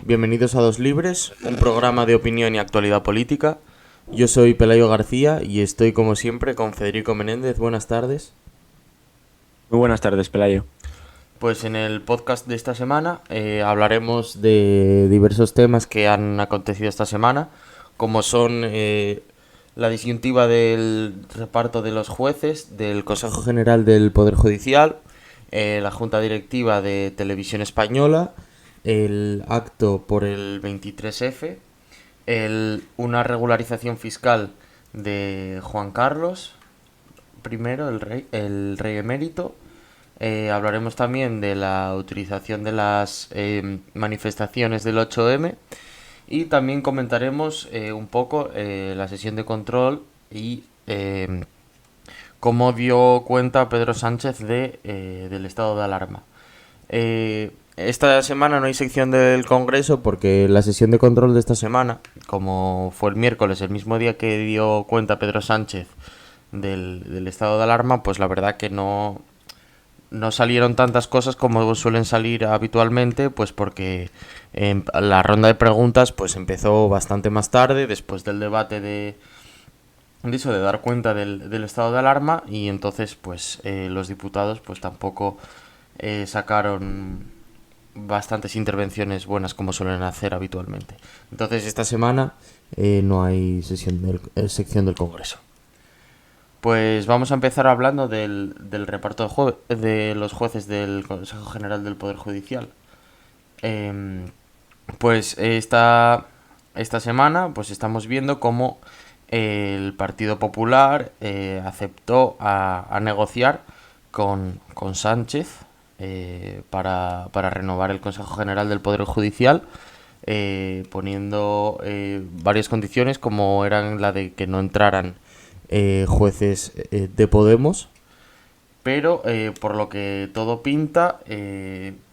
Bienvenidos a Dos Libres, un programa de opinión y actualidad política. Yo soy Pelayo García y estoy como siempre con Federico Menéndez. Buenas tardes. Muy buenas tardes, Pelayo. Pues en el podcast de esta semana hablaremos de diversos temas que han acontecido esta semana, como son la disyuntiva del reparto de los jueces, del Consejo General del Poder Judicial, la Junta Directiva de Televisión Española, el acto por el 23F, una regularización fiscal de Juan Carlos I, el rey emérito. Hablaremos también de la utilización de las manifestaciones del 8M y también comentaremos un poco la sesión de control y cómo dio cuenta Pedro Sánchez del estado de alarma. Esta semana no hay sección del Congreso porque la sesión de control de esta semana, como fue el miércoles, el mismo día que dio cuenta Pedro Sánchez del estado de alarma, pues la verdad que no salieron tantas cosas como suelen salir habitualmente, pues porque la ronda de preguntas pues empezó bastante más tarde, después del debate de dar cuenta del estado de alarma, y entonces pues los diputados pues tampoco sacaron bastantes intervenciones buenas como suelen hacer habitualmente. Entonces esta semana no hay sección del Congreso. Pues vamos a empezar hablando del reparto de los jueces del Consejo General del Poder Judicial. Pues esta semana pues estamos viendo cómo el Partido Popular aceptó a negociar con Sánchez para renovar el Consejo General del Poder Judicial, poniendo varias condiciones, como eran la de que no entraran jueces de Podemos, pero por lo que todo pinta,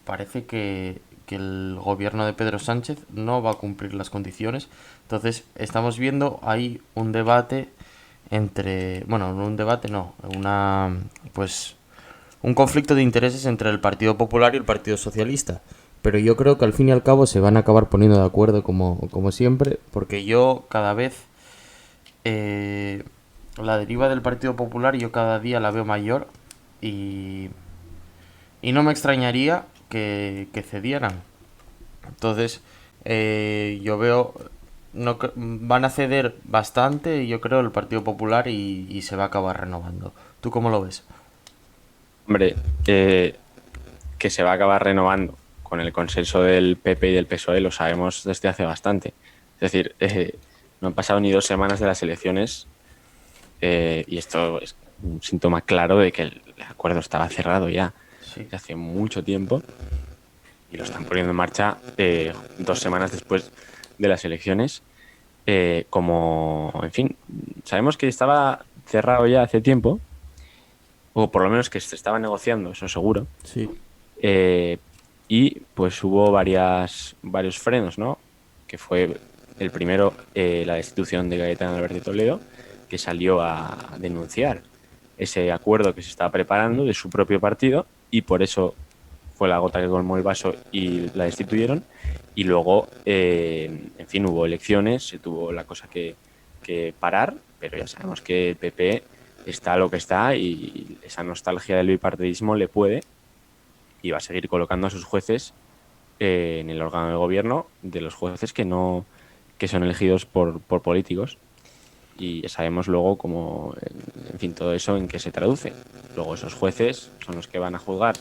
parece que el gobierno de Pedro Sánchez no va a cumplir las condiciones. Entonces estamos viendo ahí un debate un conflicto de intereses entre el Partido Popular y el Partido Socialista. Pero yo creo que al fin y al cabo se van a acabar poniendo de acuerdo como siempre, porque yo cada vez la deriva del Partido Popular yo cada día la veo mayor, y no me extrañaría que cedieran. Entonces yo veo van a ceder bastante, yo creo, el Partido Popular, y se va a acabar renovando. ¿Tú cómo lo ves? Hombre, que se va a acabar renovando con el consenso del PP y del PSOE lo sabemos desde hace bastante. Es decir, no han pasado ni 2 semanas de las elecciones y esto es un síntoma claro de que el acuerdo estaba cerrado ya Sí. desde hace mucho tiempo y lo están poniendo en marcha 2 semanas después de las elecciones. En fin, sabemos que estaba cerrado ya hace tiempo, o por lo menos que se estaba negociando, eso seguro. Sí. Y pues hubo varios frenos, ¿no? Que fue el primero, la destitución de Cayetano Álvarez de Toledo, que salió a denunciar ese acuerdo que se estaba preparando de su propio partido, y por eso fue la gota que colmó el vaso y la destituyeron. Y luego, en fin, hubo elecciones, se tuvo la cosa que parar, pero ya sabemos que el PP está lo que está y esa nostalgia del bipartidismo le puede, y va a seguir colocando a sus jueces en el órgano de gobierno de los jueces que son elegidos por políticos, y sabemos luego cómo, en fin, todo eso en qué se traduce. Luego esos jueces son los que van a juzgar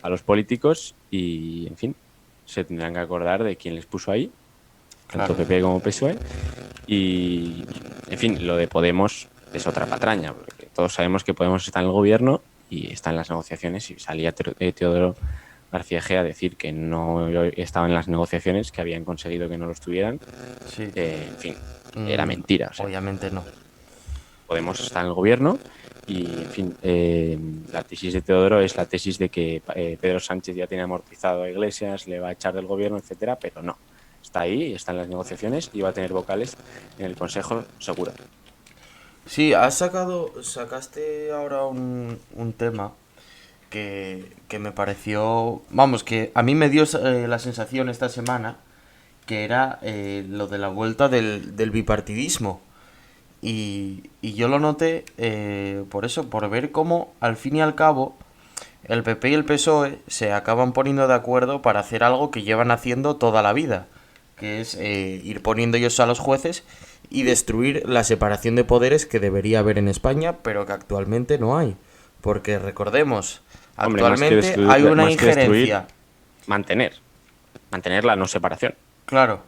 a los políticos y, en fin, se tendrán que acordar de quién les puso ahí, tanto Claro. PP como PSOE. Y, en fin, lo de Podemos es otra patraña, porque todos sabemos que Podemos está en el gobierno y está en las negociaciones, y salía Teodoro García Egea a decir que no estaba en las negociaciones, que habían conseguido que no lo estuvieran. Sí. En fin, era mentira. O sea, Obviamente no. Podemos estar en el gobierno y, en fin, la tesis de Teodoro es la tesis de que Pedro Sánchez ya tiene amortizado a Iglesias, le va a echar del gobierno, etcétera, pero no. Está ahí, está en las negociaciones y va a tener vocales en el Consejo, seguro. Sí, sacaste ahora un tema que me pareció, vamos, que a mí me dio la sensación esta semana, que era lo de la vuelta del bipartidismo. Y yo lo noté por eso, por ver cómo al fin y al cabo el PP y el PSOE se acaban poniendo de acuerdo para hacer algo que llevan haciendo toda la vida, que es ir poniendo ellos a los jueces y destruir la separación de poderes que debería haber en España, pero que actualmente no hay. Porque recordemos, Hombre, actualmente hay una más que destruir, injerencia. mantener la no separación. Claro,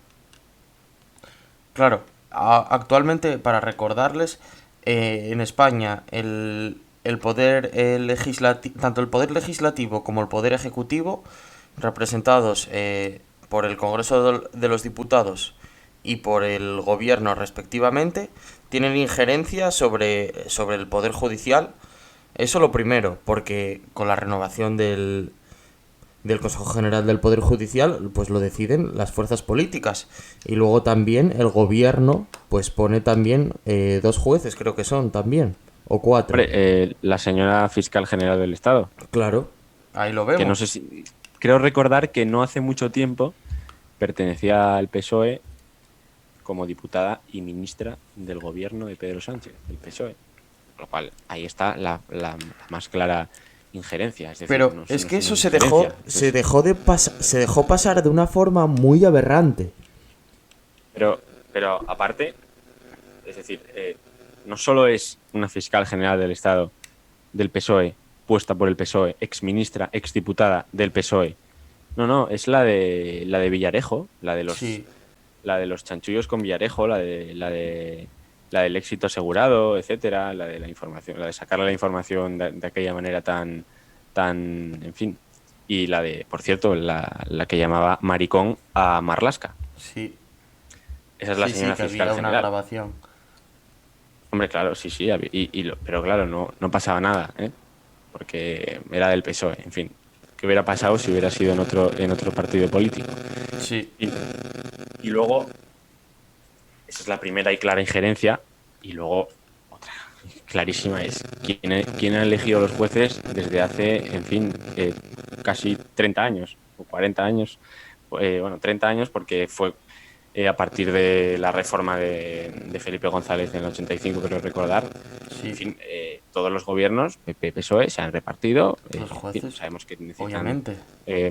claro. Actualmente, para recordarles, en España el poder legislativo, tanto el poder legislativo como el poder ejecutivo, representados por el Congreso de los Diputados y por el Gobierno respectivamente, tienen injerencia sobre el poder judicial. Eso lo primero, porque con la renovación del Consejo General del Poder Judicial, pues lo deciden las fuerzas políticas. Y luego también el gobierno, pues pone también 2 jueces, creo que son también, o 4. Hombre, la señora fiscal general del Estado, Claro, ahí lo que no sé vemos. si... Creo recordar que no hace mucho tiempo pertenecía al PSOE como diputada y ministra del gobierno de Pedro Sánchez, del PSOE. Con lo cual, ahí está la más clara injerencia. Es decir, Pero no, es no que es una eso injerencia. Eso es... se dejó pasar de una forma muy aberrante. pero aparte, es decir, no solo es una fiscal general del Estado del PSOE, puesta por el PSOE, ex ministra, ex diputada del PSOE. No, no, es la de Villarejo, Sí, la de los chanchullos con Villarejo, la del éxito asegurado, etcétera, la de la información, la de sacarle la información de aquella manera en fin. Y la de, por cierto, la que llamaba maricón a Marlaska. sí, Esa es la sí, señora que fiscal había una general. grabación. Hombre, claro, sí, sí, pero claro, no pasaba nada, ¿eh? Porque era del PSOE, en fin. ¿Qué hubiera pasado si hubiera sido en otro partido político? Sí, Y, y luego, esa es la primera y clara injerencia, y luego otra clarísima es quién ha elegido los jueces desde hace, en fin, casi 30 años o 40 años, bueno, 30 años porque fue a partir de la reforma de Felipe González en el 85, creo recordar. En sí, fin, todos los gobiernos, PP, PSOE, se han repartido. los En fin, jueces, sabemos que necesitan obviamente.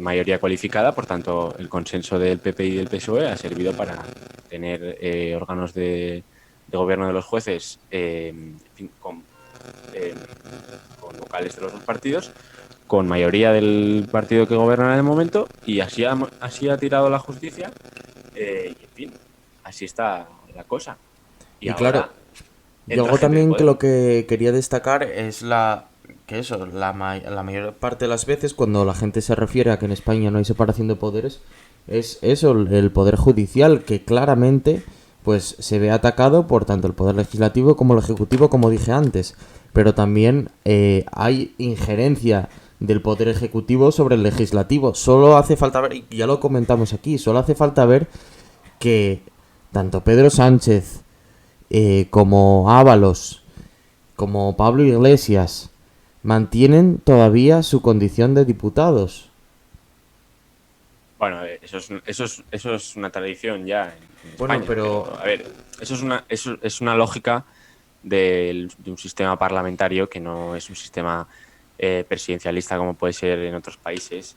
mayoría cualificada, por tanto, el consenso del PP y del PSOE ha servido para tener órganos de gobierno de los jueces en fin, eh, con vocales de los dos partidos, con mayoría del partido que gobierna en el momento, y así ha tirado la justicia. Y en fin, así está la cosa. Y Y claro, ahora y entra algo gente de también que lo Podemos. que quería destacar es que eso, la mayor parte de las veces cuando la gente se refiere a que en España no hay separación de poderes, es eso, el poder judicial, que claramente pues se ve atacado por tanto el poder legislativo como el ejecutivo, como dije antes. Pero también hay injerencia del poder ejecutivo sobre el legislativo. Solo hace falta ver, y ya lo comentamos aquí, solo hace falta ver que tanto Pedro Sánchez como Ábalos, como Pablo Iglesias, mantienen todavía su condición de diputados. Bueno, eso es una tradición ya en Bueno, España, pero pero a ver, eso es una lógica de un sistema parlamentario que no es un sistema presidencialista como puede ser en otros países,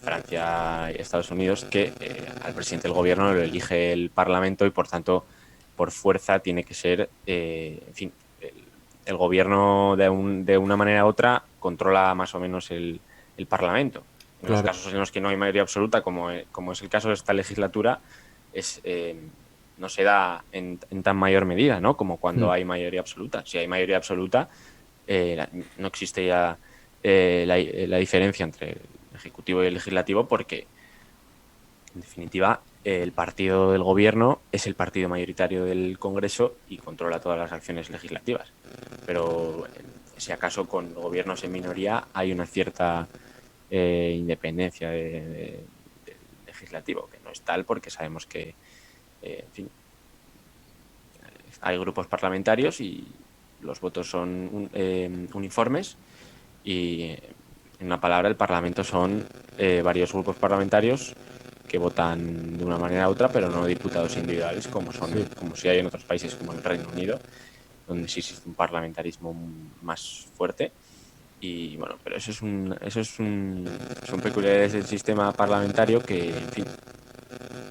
Francia y Estados Unidos, que al presidente del gobierno lo elige el Parlamento y por tanto, por fuerza, tiene que ser, en fin, el gobierno de una manera u otra controla más o menos el Parlamento. En los claro, casos en los que no hay mayoría absoluta, como es el caso de esta legislatura, es, no se da en tan mayor medida, ¿no? Como cuando hay mayoría absoluta. Si hay mayoría absoluta, no existe ya la diferencia entre el Ejecutivo y el Legislativo porque, en definitiva, el partido del gobierno es el partido mayoritario del Congreso y controla todas las acciones legislativas. Pero si acaso con gobiernos en minoría hay una cierta independencia del legislativo, que no es tal porque sabemos que, en fin, hay grupos parlamentarios y los votos son uniformes y, en una palabra, el Parlamento son varios grupos parlamentarios que votan de una manera u otra, pero no diputados individuales Sí. como si hay en otros países como el Reino Unido, donde sí existe un parlamentarismo más fuerte. Y bueno, pero son peculiaridades del sistema parlamentario que, en fin,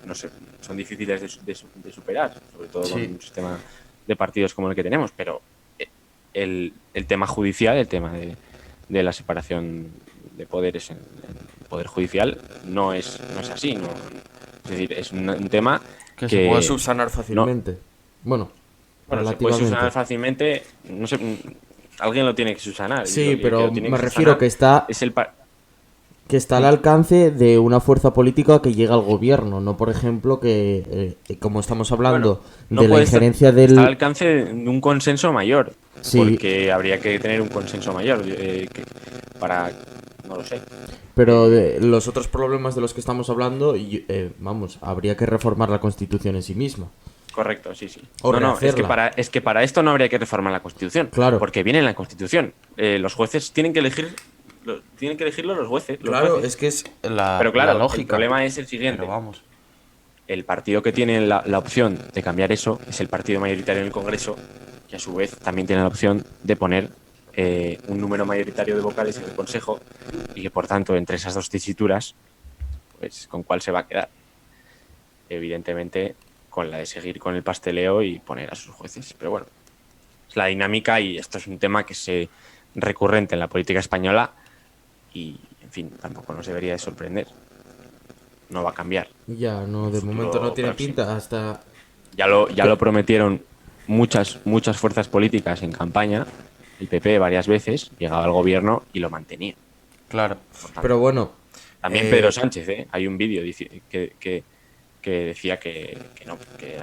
no sé, son difíciles de superar, sobre todo con Sí. un sistema de partidos como el que tenemos, pero el tema judicial, el tema de la separación de poderes en el Poder Judicial no es así. No, es decir, es un tema Que se puede que subsanar no, fácilmente. Bueno, bueno, se puede subsanar relativamente. fácilmente, no sé, alguien lo tiene que subsanar Sí, y el que pero lo tiene me que refiero subsanar que está es el... al alcance de una fuerza política que llega al gobierno, no por ejemplo que, como estamos Bueno, hablando no de la puede injerencia estar al del... alcance de un consenso mayor, Sí, porque habría que tener un consenso mayor para, no lo sé. pero eh, de los otros problemas de los que estamos hablando, vamos, habría que reformar la Constitución en sí misma. Correcto, sí, sí. O No, no, rehacerla. es que para esto no habría que reformar la Constitución, Claro, porque viene en la Constitución. Los jueces tienen que elegir, tienen que elegirlo los claro, jueces. es que es Pero la claro, el lógica. problema es el Pero siguiente. vamos. El partido que tiene la opción de cambiar eso es el partido mayoritario en el Congreso, que a su vez también tiene la opción de poner un número mayoritario de vocales en el Consejo y que por tanto entre esas dos tesituras, pues con cuál se va a quedar. Evidentemente con la de seguir con el pasteleo y poner a sus jueces. Pero bueno, es la dinámica y esto es un tema que es recurrente en la política española y, en fin, tampoco nos debería de sorprender. No va a cambiar Ya, en no, un de momento no futuro tiene próximo. pinta hasta... Ya lo que- prometieron muchas fuerzas políticas en campaña, el PP varias veces, llegaba al gobierno y lo mantenía. Claro. Por Pero tanto, bueno, también Pedro Sánchez, ¿eh? Hay un vídeo que decía que no, que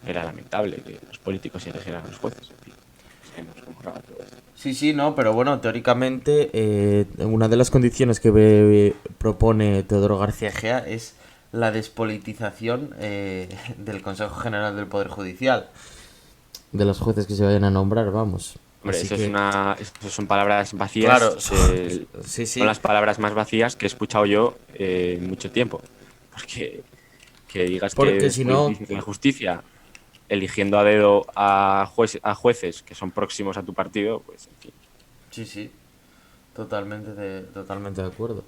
era lamentable que los políticos eligieran a los jueces. En fin, sabemos cómo acaba todo esto. sí, sí, no, pero bueno, teóricamente una de las condiciones que propone Teodoro García Egea es la despolitización del Consejo General del Poder Judicial. De los jueces que se vayan a nombrar, vamos. Hombre, Así que, eso son palabras vacías, claro, sí, son sí, las palabras más vacías que he escuchado yo en mucho tiempo. Porque que digas que porque si no, despolitizas la justicia eligiendo a dedo a jueces que son próximos a tu partido, pues en fin. sí, sí, totalmente de acuerdo.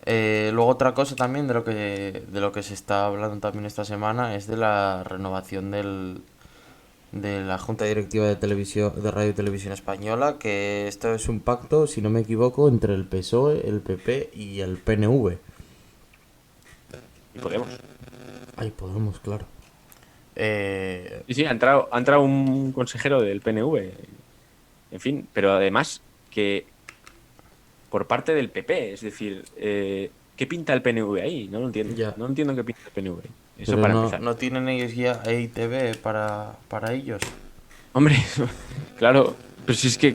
Luego otra cosa también de lo que se está hablando también esta semana es de la renovación de la Junta Directiva de Televisión, de Radio y Televisión Española, que esto es un pacto, si no me equivoco, entre el PSOE, el PP y el PNV. Y Podemos. Ahí podemos, claro. Sí, sí, ha entrado un consejero del PNV, en fin, pero además que por parte del PP, es decir, ¿qué pinta el PNV ahí? No lo entiendo. Ya. No entiendo qué pinta el PNV ahí. Eso Pero para no, empezar. no tienen ellos ya EITV para ellos. Hombre, claro, pero si es que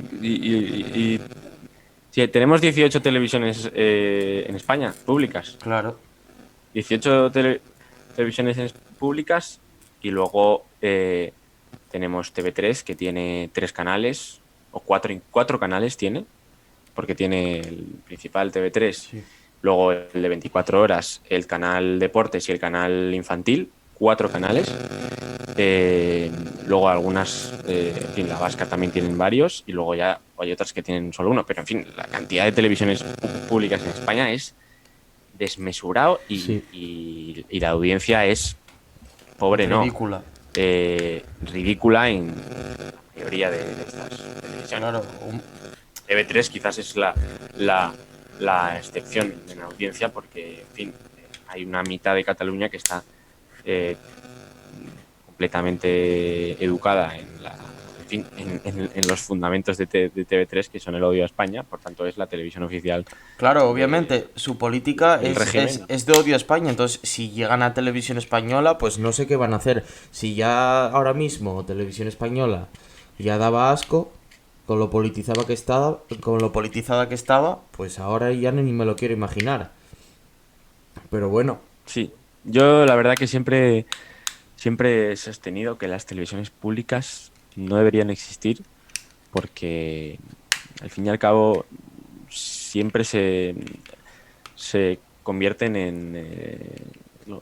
si tenemos 18 televisiones en España, públicas. Claro. 18 televisiones públicas y luego tenemos TV3 que tiene 3 canales o cuatro canales tiene, porque tiene el principal TV3, Sí. luego el de 24 horas, el canal Deportes y el canal Infantil, 4 canales. Luego algunas, en fin, la vasca también tienen varios y luego ya hay otras que tienen solo uno, pero en fin, la cantidad de televisiones públicas en España es desmesurado Sí. y la audiencia es pobre, no, Ridícula. ridícula en la mayoría de estas televisiones. Claro. TV3 quizás es la excepción en la audiencia porque, en fin, hay una mitad de Cataluña que está eh, completamente educada en fin, en los fundamentos de TV3, que son el odio a España, por tanto es la televisión oficial Claro, obviamente, su política del régimen. es de odio a España. Entonces, si llegan a Televisión Española, pues no sé qué van a hacer. Si ya ahora mismo Televisión Española ya daba asco con lo politizada que estaba, pues ahora ya ni me lo quiero imaginar. Pero bueno, Sí, yo la verdad que siempre he sostenido que las televisiones públicas no deberían existir porque al fin y al cabo siempre se convierten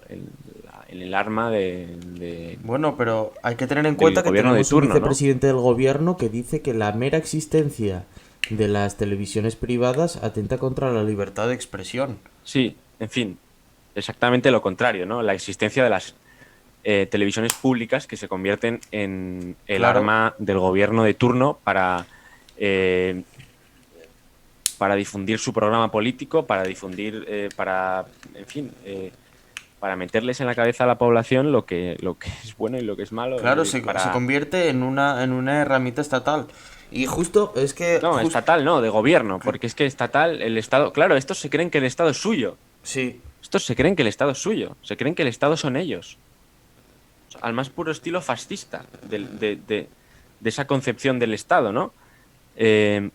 en el arma de Bueno, pero hay que tener en del cuenta que gobierno de tenemos un turno, ¿no? vicepresidente del gobierno que dice que la mera existencia de las televisiones privadas atenta contra la libertad de expresión. Sí, en fin, exactamente lo contrario, ¿no? La existencia de las televisiones públicas que se convierten en el Claro, arma del gobierno de turno eh, para difundir su programa político, para difundir, en fin, para meterles en la cabeza a la población lo que es bueno y lo que es malo. Es claro, decir, se convierte en una herramienta estatal. Y justo, es que, no, estatal no, de gobierno, porque es que estatal, el Estado, claro, estos se creen que el Estado es suyo. sí, Estos se creen que el Estado es suyo, se creen que el Estado son ellos. Al más puro estilo fascista de esa concepción del Estado, ¿no? Eh,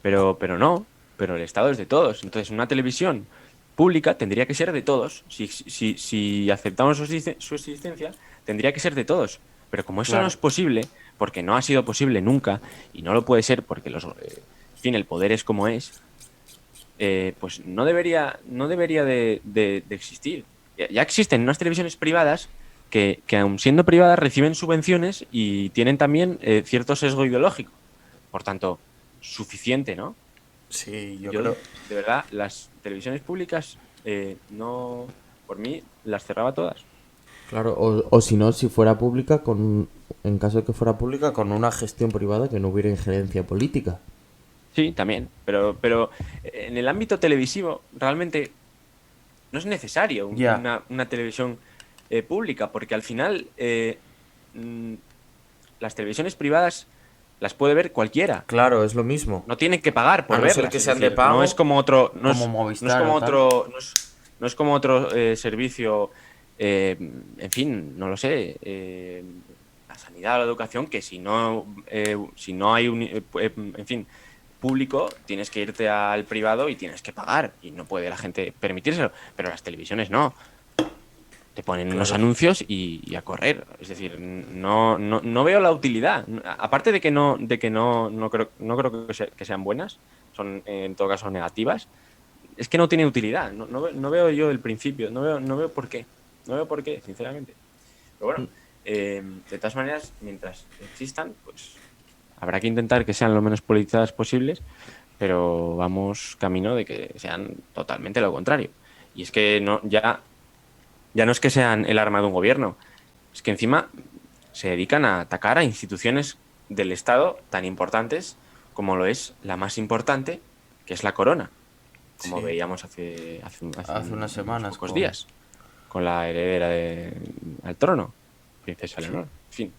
pero no, pero el Estado es de todos. Entonces, una televisión pública tendría que ser de todos. Si aceptamos su existencia, tendría que ser de todos. Pero como eso no claro. es posible, porque no ha sido posible nunca, y no lo puede ser porque en fin, el poder es como es, pues no debería de existir. Ya existen unas televisiones privadas que aun siendo privadas reciben subvenciones y tienen también cierto sesgo ideológico. Por tanto, suficiente, ¿no? Sí, yo Yo, creo. de verdad, las televisiones públicas, no, por mí, las cerraba todas. Claro, o si no, si fuera pública, en caso de que fuera pública, con una gestión privada que no hubiera injerencia política. Sí, también, pero en el ámbito televisivo realmente no es necesario Ya, una televisión pública, porque al final mm, las televisiones privadas las puede ver cualquiera. claro, es lo mismo. No tienen que pagar A por no ser verlas, que es sean de decir, no es pago, como otro, como no es Movistar como o tal. otro, no es como otro servicio, en fin, no lo sé, la sanidad o la educación, que si no hay en fin, público, tienes que irte al privado y tienes que pagar y no puede la gente permitírselo, pero las televisiones no. Te ponen unos Claro. anuncios y a correr. Es decir, no veo la utilidad. Aparte de que no creo que sean buenas, son en todo caso negativas, es que no tiene utilidad. No veo yo el principio, no veo por qué. No veo por qué, sinceramente. Pero bueno, de todas maneras, mientras existan, pues habrá que intentar que sean lo menos politizadas posibles, pero vamos camino de que sean totalmente lo contrario. Y es que ya no es que sean el arma de un gobierno, es que encima se dedican a atacar a instituciones del Estado tan importantes como lo es la más importante, que es la corona, como Sí, veíamos hace unas unos semanas pocos con... días, con la heredera al trono, princesa Sí, Leonor. En fin,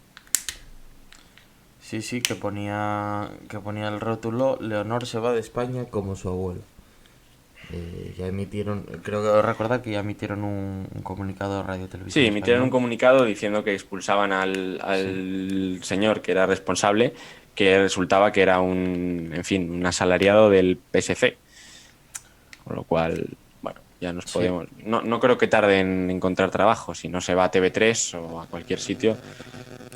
sí, sí, que ponía el rótulo Leonor se va de España como su abuelo. Ya emitieron, creo que recordar que ya emitieron un comunicado de Radio sí, Televisión emitieron un Española. comunicado diciendo que expulsaban Sí, al señor que era responsable, que resultaba que era en fin, un asalariado del PSC. Con lo cual, bueno, ya nos sí, podemos. No creo que tarde en encontrar trabajo. Si no se va a TV3 o a cualquier sitio,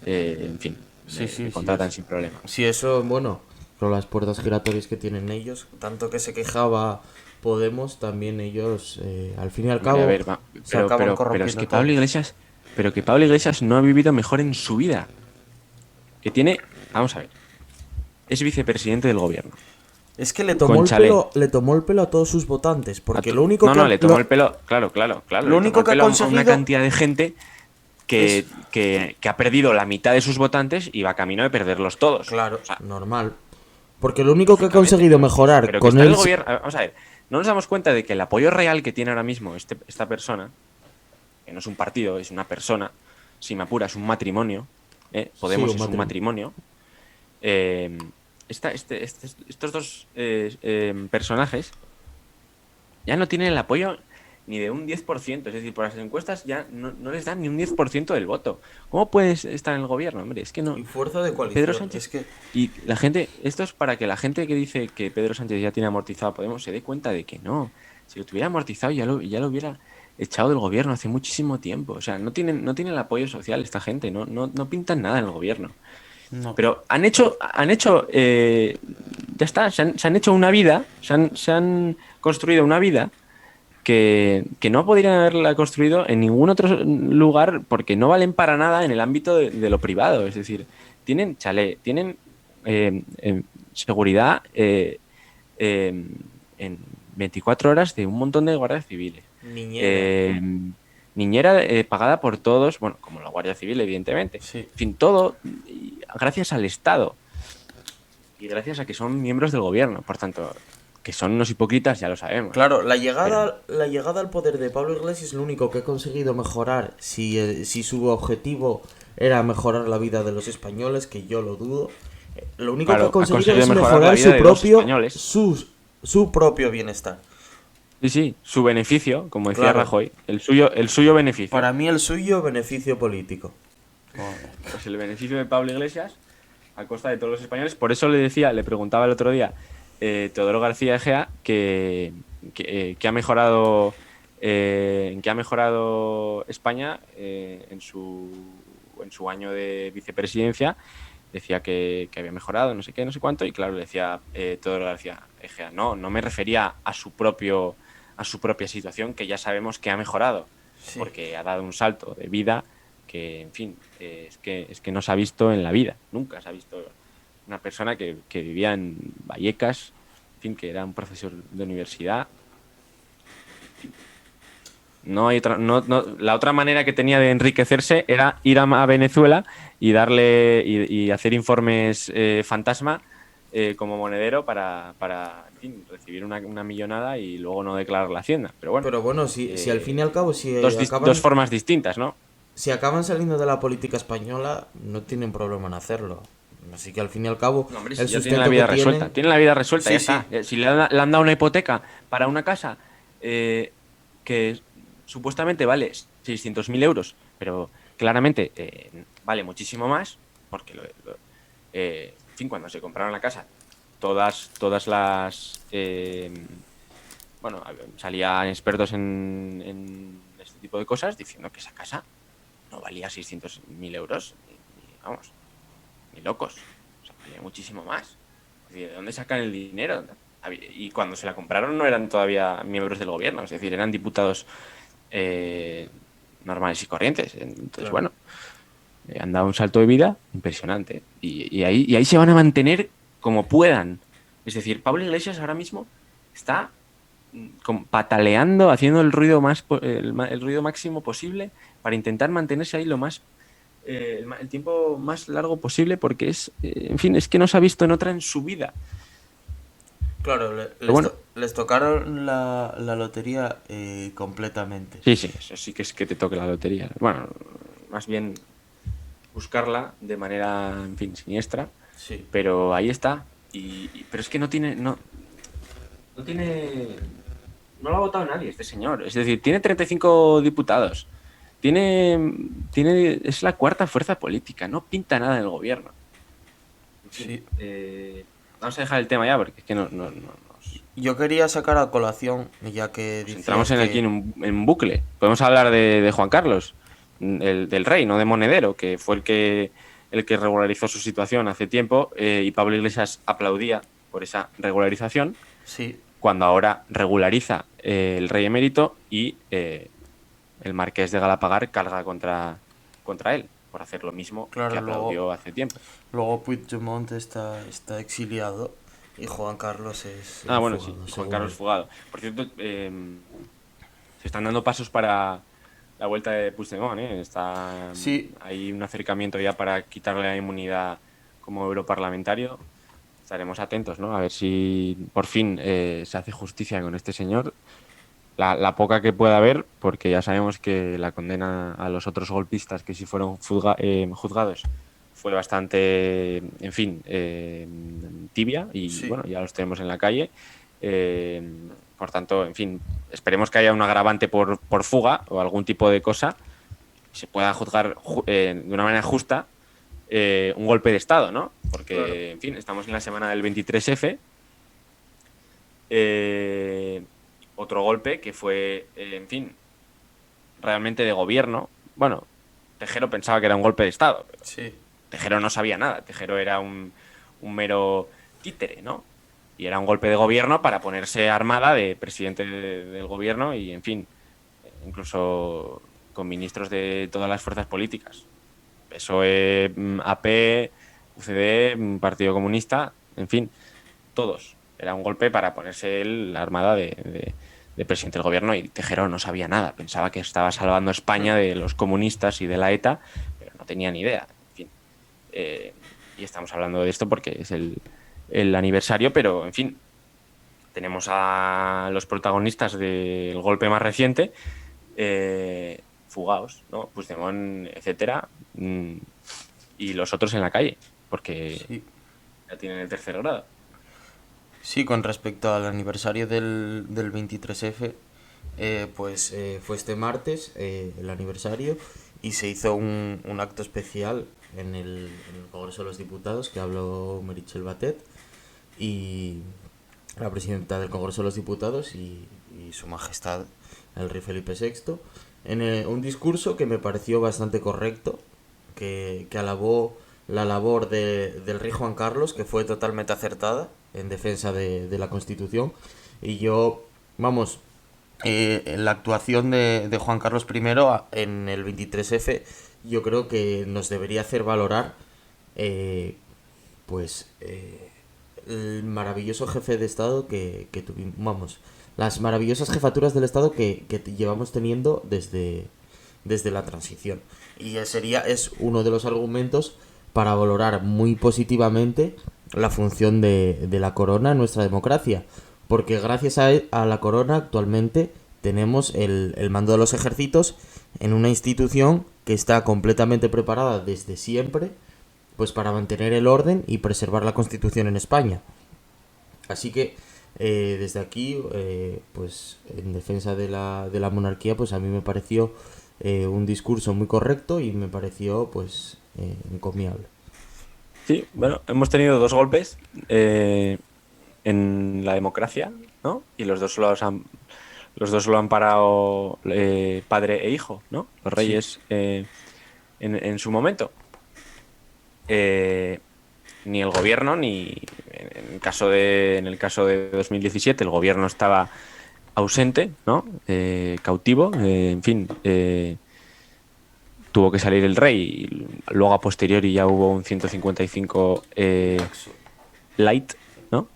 en fin, sí, le sí, sí, contratan sin problema. sí, eso, bueno, con las puertas giratorias que tienen ellos, tanto que se quejaba Podemos, también ellos, al fin y al Hombre, a cabo, ver, se acaban pero es corrompiendo que Pablo todos. Iglesias, pero que Pablo Iglesias no ha vivido mejor en su vida. Que tiene, vamos a ver, es vicepresidente del gobierno, Es que le con tomó el chalet. pelo, le tomó el pelo a todos sus votantes, porque lo único No, que no, ha, le tomó el pelo, claro, lo le tomó único el que ha pelo a una conseguido cantidad de gente es, que ha perdido la mitad de sus votantes y va camino de perderlos todos. claro, O sea, normal, porque lo único que ha lógicamente, conseguido mejorar pero que con está en él, el gobierno. Vamos a ver, no nos damos cuenta de que el apoyo real que tiene ahora mismo esta persona, que no es un partido, es una persona, si me apura, es un matrimonio, sí, Podemos un es un matrimonio. matrimonio. eh, estos dos personajes ya no tienen el apoyo ni de un 10%, es decir, por las encuestas ya no les dan ni un 10% del voto. ¿Cómo puedes estar en el gobierno? Hombre, es que no. Y fuerza de Pedro coalición, Sánchez. es que, Y la gente, esto es para que la gente que dice que Pedro Sánchez ya tiene amortizado a Podemos se dé cuenta de que no. Si lo tuviera amortizado ya lo hubiera echado del gobierno hace muchísimo tiempo. O sea, no tienen el apoyo social esta gente, no pintan nada en el gobierno. no, Pero ya está, se han hecho una vida, se han construido una vida que no podrían haberla construido en ningún otro lugar porque no valen para nada en el ámbito de lo privado. Es decir, tienen chalet, tienen seguridad en 24 horas de un montón de guardias civiles. Niñera. Eh, niñera pagada por todos, bueno, como la Guardia Civil, evidentemente. Sí. En fin, todo gracias al Estado y gracias a que son miembros del gobierno. Por tanto, que son unos hipócritas, ya lo sabemos. Claro, la llegada al poder de Pablo Iglesias es lo único que ha conseguido mejorar. Si su objetivo era mejorar la vida de los españoles, que yo lo dudo, lo único Claro, que ha conseguido conseguido es mejorar la mejorar vida su de los propio, españoles. su propio bienestar. Sí, su beneficio, como decía Claro. Rajoy, el suyo beneficio. Para mí el suyo beneficio político. Pues el beneficio de Pablo Iglesias a costa de todos los españoles. Por eso le preguntaba el otro día Teodoro García Egea que ha mejorado en qué ha mejorado España en su año de vicepresidencia. Decía que había mejorado, no sé qué, no sé cuánto, y claro, le decía Teodoro García Egea, no me refería a su propia situación, que ya sabemos que ha mejorado, Sí. porque ha dado un salto de vida que, en fin, es que no se ha visto en la vida, nunca se ha visto una persona que vivía en Vallecas, en fin, que era un profesor de universidad. No hay otra, la otra manera que tenía de enriquecerse era ir a Venezuela y darle y hacer informes fantasma como monedero para en fin, recibir una millonada y luego no declarar la hacienda. Pero bueno, Pero bueno, si al fin y al cabo, dos formas distintas, ¿no? si acaban saliendo de la política española, no tienen problema en hacerlo. Así que al fin y al cabo, No, hombre, el si ya tienen sustento la vida que resuelta. tienen... Tienen la vida resuelta, Sí, ya sí. está. Si le han dado una hipoteca para una casa que supuestamente vale 600.000 euros, pero claramente vale muchísimo más, porque en fin, cuando se compraron la casa, todas las... bueno, salían expertos en este tipo de cosas diciendo que esa casa no valía 600.000 euros, vamos, ni locos. O sea, valía muchísimo más. Es decir, ¿de dónde sacan el dinero? Y cuando se la compraron no eran todavía miembros del gobierno, es decir, eran diputados normales y corrientes. Entonces, Claro. bueno, han dado un salto de vida impresionante. Y ahí se van a mantener como puedan. Es decir, Pablo Iglesias ahora mismo está pataleando, haciendo el ruido el ruido máximo posible para intentar mantenerse ahí lo más el tiempo más largo posible, porque en fin, es que no se ha visto en otra en su vida. Claro, Pero bueno, les tocaron la lotería completamente. sí, eso sí que es que te toque la lotería. Bueno, más bien buscarla de manera, en fin, siniestra, Sí. pero ahí está. Pero es que no lo ha votado nadie este señor. Es decir, tiene 35 diputados. Es la cuarta fuerza política. No pinta nada en el gobierno. En fin, Sí. vamos a dejar el tema ya porque es que nos Yo quería sacar a colación, ya que entramos decías aquí en un bucle. Podemos hablar de Juan Carlos, del rey, no de Monedero, que fue el que regularizó su situación hace tiempo y Pablo Iglesias aplaudía por esa regularización. Sí. Cuando ahora regulariza el rey emérito y el marqués de Galapagar carga contra él por hacer lo mismo Claro, que aplaudió hace tiempo. Luego Puigdemont está exiliado y Juan Carlos es Bueno, fugado, sí, Juan según Carlos él. fugado. Por cierto, se están dando pasos para la vuelta de Puigdemont, ¿eh? Sí. Hay un acercamiento ya para quitarle la inmunidad como europarlamentario. Estaremos atentos, ¿no? A ver si por fin se hace justicia con este señor. La poca que pueda haber, porque ya sabemos que la condena a los otros golpistas que sí fueron juzgados fue bastante, en fin, tibia y Sí. bueno, ya los tenemos en la calle. Por tanto, en fin, esperemos que haya un agravante por fuga o algún tipo de cosa y se pueda juzgar de una manera justa un golpe de Estado, ¿no? Porque, Claro. en fin, estamos en la semana del 23F. Otro golpe que fue, en fin, realmente de gobierno. Bueno, Tejero pensaba que era un golpe de Estado, pero Sí. Tejero no sabía nada. Tejero era un mero títere, ¿no? Y era un golpe de gobierno para ponerse armada de presidente del gobierno y, en fin, incluso con ministros de todas las fuerzas políticas. PSOE, AP, UCD, Partido Comunista, en fin, todos. Era un golpe para ponerse él la armada de presidente del gobierno, y Tejero no sabía nada. Pensaba que estaba salvando a España de los comunistas y de la ETA, pero no tenía ni idea. En fin, y estamos hablando de esto porque es el aniversario, pero en fin, tenemos a los protagonistas del golpe más reciente fugados, ¿no? Puigdemont, etcétera, y los otros en la calle, porque Sí. ya tienen el tercer grado. Sí, con respecto al aniversario del 23F, pues fue este martes el aniversario y se hizo un acto especial en el Congreso de los Diputados que habló Meritxell Batet y la presidenta del Congreso de los Diputados y su majestad el rey Felipe VI en un discurso que me pareció bastante correcto, que alabó la labor del rey Juan Carlos, que fue totalmente acertada en defensa de la Constitución. Y yo, vamos, la actuación de Juan Carlos I en el 23F, yo creo que nos debería hacer valorar, pues, el maravilloso jefe de Estado que tuvimos, vamos, las maravillosas jefaturas del Estado que llevamos teniendo desde la transición. Y es uno de los argumentos para valorar muy positivamente la función de la corona en nuestra democracia. Porque gracias a la corona actualmente tenemos el mando de los ejércitos en una institución que está completamente preparada desde siempre, pues para mantener el orden y preservar la Constitución en España. Así que desde aquí, pues en defensa de la monarquía, pues a mí me pareció un discurso muy correcto y me pareció pues encomiable. Sí, bueno, hemos tenido dos golpes en la democracia, ¿no? Y los dos lo han parado padre e hijo, ¿no? Los Sí, reyes en su momento. Eh, Ni el gobierno, ni en el caso de 2017, el gobierno estaba ausente, ¿no? Cautivo, en fin, tuvo que salir el rey y luego a posteriori ya hubo un 155 laxo. light, ¿no?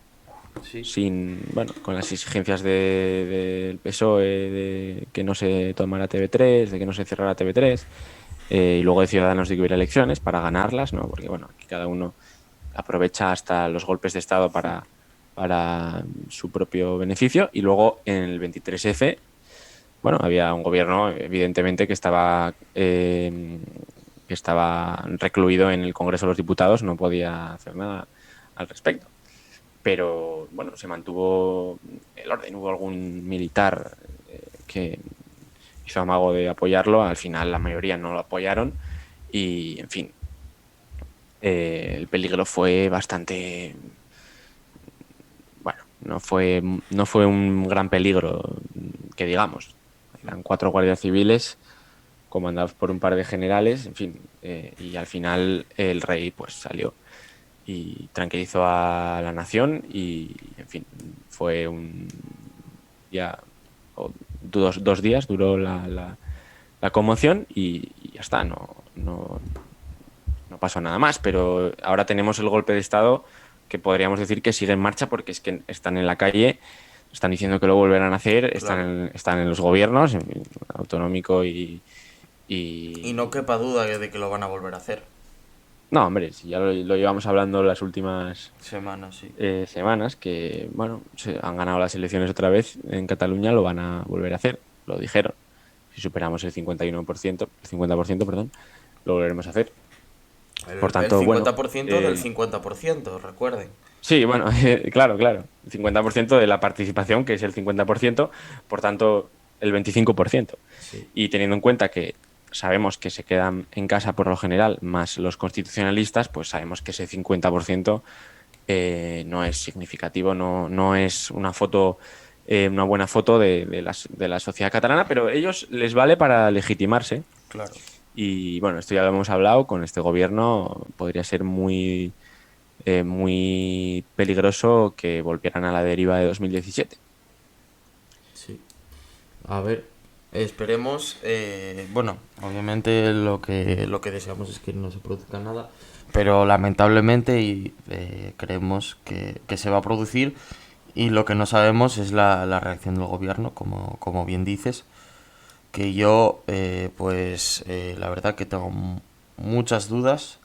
Sí, Sin, bueno, con las exigencias del PSOE de que no se tomara TV3, de que no se cerrara TV3, y luego de Ciudadanos de que hubiera elecciones para ganarlas, ¿no? Porque, bueno, aquí cada uno aprovecha hasta los golpes de Estado para su propio beneficio. Y luego en el 23F, bueno, había un gobierno, evidentemente, que estaba recluido en el Congreso de los Diputados, no podía hacer nada al respecto. Pero, bueno, se mantuvo el orden. Hubo algún militar que hizo amago de apoyarlo. Al final, la mayoría no lo apoyaron. Y, en fin, el peligro fue bastante. Bueno, no fue un gran peligro, que digamos. Eran 4 guardias civiles comandados por un par de generales, en fin, y al final el rey pues salió y tranquilizó a la nación y, en fin, fue un ya o 2 días duró la conmoción y ya está, no pasó nada más, pero ahora tenemos el golpe de Estado que podríamos decir que sigue en marcha porque es que están en la calle, están diciendo que lo volverán a hacer, claro. están en los gobiernos, en fin, autonómico Y no quepa duda de que lo van a volver a hacer. No, hombre, si ya lo llevamos hablando las últimas Semanas, sí. semanas, que, bueno, se han ganado las elecciones otra vez en Cataluña, lo van a volver a hacer, lo dijeron. Si superamos el 51%, el 50%, perdón, lo volveremos a hacer. Por El tanto, bueno, 50% del 50%, recuerden. sí, bueno, claro, claro. El 50% de la participación, que es el 50%, por tanto, el 25%. Sí, Y teniendo en cuenta que sabemos que se quedan en casa por lo general, más los constitucionalistas, pues sabemos que ese 50% no es significativo, no es una foto, una buena foto de la sociedad catalana, pero a ellos les vale para legitimarse. claro. Y bueno, esto ya lo hemos hablado, con este gobierno podría ser muy muy peligroso que volvieran a la deriva de 2017. Sí. A ver, esperemos. Bueno, obviamente lo que deseamos es que no se produzca nada, pero lamentablemente creemos que se va a producir y lo que no sabemos es la reacción del gobierno, como bien dices, que yo, la verdad que tengo muchas dudas